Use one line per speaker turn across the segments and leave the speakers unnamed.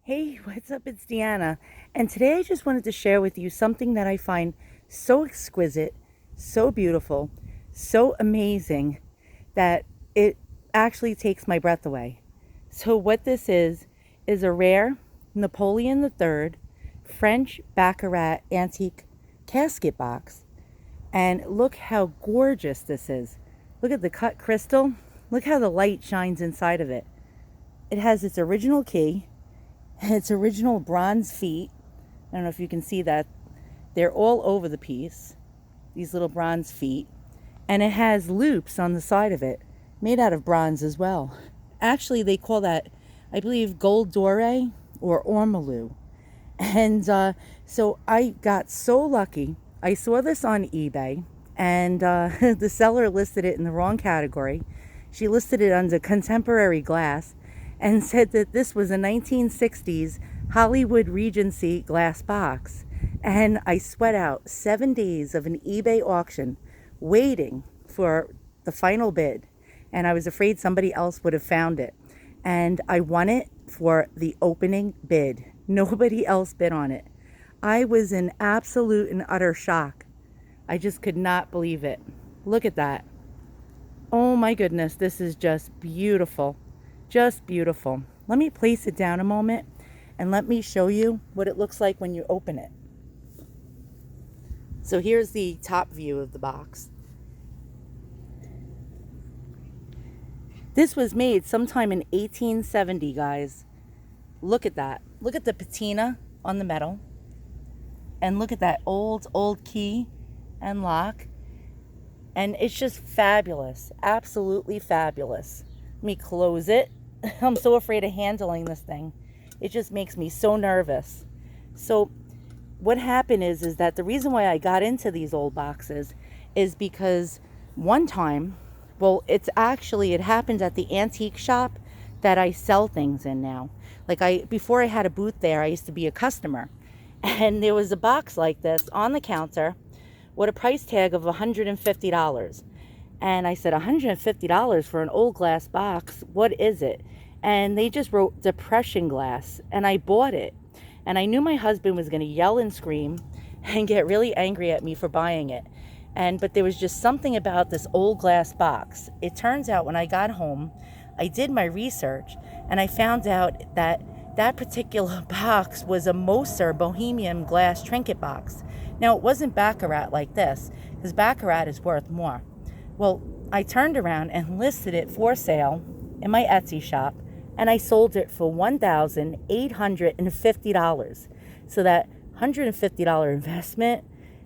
Hey, what's up? It's Deanna. And today I just wanted to share with you something that I find so exquisite, so beautiful, so amazing that it actually takes my breath away. So, what this is a rare Napoleon III French Baccarat antique casket box. And look how gorgeous this is. Look at the cut crystal. Look how the light shines inside of it. It has its original key and its original bronze feet. I don't know if you can see that. They're all over the piece, these little bronze feet. And it has loops on the side of it, made out of bronze as well. Actually, they call that, I believe, gold doré or ormolu. And so I got so lucky. I saw this on eBay, and the seller listed it in the wrong category. She listed it under contemporary glass and said that this was a 1960s Hollywood Regency glass box. And I sweat out 7 days of an eBay auction waiting for the final bid. And I was afraid somebody else would have found it. And I won it for the opening bid. Nobody else bid on it. I was in absolute and utter shock. I just could not believe it. Look at that. Oh my goodness, this is just beautiful. Just beautiful. Let me place it down a moment and let me show you what it looks like when you open it. So here's the top view of the box. This was made sometime in 1870, guys. Look at that. Look at the patina on the metal. And look at that old key and lock. And it's just fabulous. Absolutely fabulous. Let me close it. I'm so afraid of handling this thing. It just makes me so nervous. So what happened is that the reason why I got into these old boxes is because one time, well, it happened at the antique shop that I sell things in now. Before I had a booth there, I used to be a customer. And there was a box like this on the counter with a price tag of $150. And I said, $150 for an old glass box? What is it? And they just wrote depression glass. And I bought it. And I knew my husband was going to yell and scream and get really angry at me for buying it. But there was just something about this old glass box. It turns out when I got home, I did my research and I found out that that particular box was a Moser Bohemian glass trinket box. Now, it wasn't Baccarat like this, because Baccarat is worth more. Well, I turned around and listed it for sale in my Etsy shop, and I sold it for $1,850. So that $150 investment,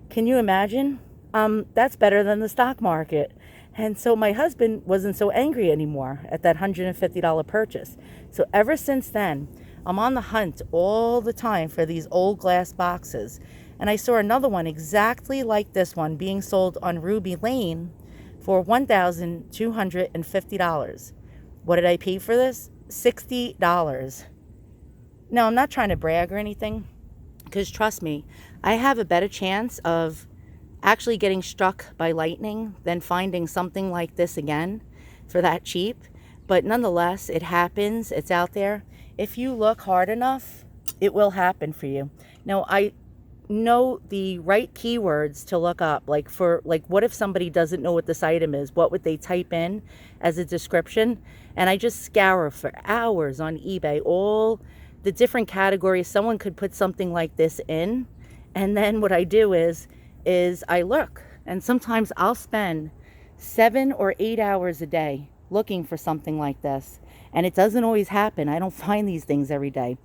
can you imagine? That's better than the stock market. And so my husband wasn't so angry anymore at that $150 purchase. So ever since then, I'm on the hunt all the time for these old glass boxes. And I saw another one exactly like this one being sold on Ruby Lane for $1,250. What did I pay for this? $60. Now, I'm not trying to brag or anything, because trust me, I have a better chance of actually getting struck by lightning than finding something like this again for that cheap. But nonetheless, it happens. It's out there. If you look hard enough, it will happen for you. Now, I know the right keywords to look up. What if somebody doesn't know what this item is? What would they type in as a description? And I just scour for hours on eBay, all the different categories someone could put something like this in. And then what I do is I look, and sometimes I'll spend 7 or 8 hours a day looking for something like this. And it doesn't always happen. I don't find these things every day.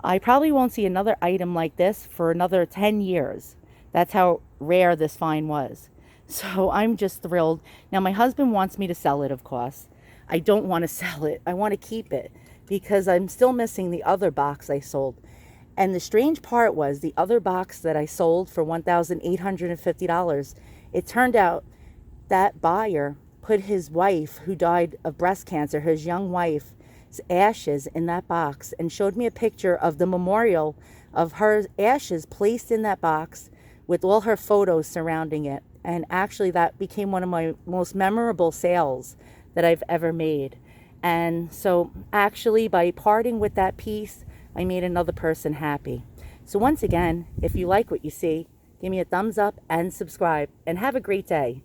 I probably won't see another item like this for another 10 years. That's how rare this find was. So I'm just thrilled. Now, my husband wants me to sell it, of course. I don't want to sell it. I want to keep it because I'm still missing the other box I sold. And the strange part was the other box that I sold for $1,850, it turned out that buyer put his wife, who died of breast cancer, his young wife's ashes in that box, and showed me a picture of the memorial of her ashes placed in that box with all her photos surrounding it. And actually that became one of my most memorable sales that I've ever made. And so actually by parting with that piece, I made another person happy. So once again, if you like what you see, give me a thumbs up and subscribe, and have a great day.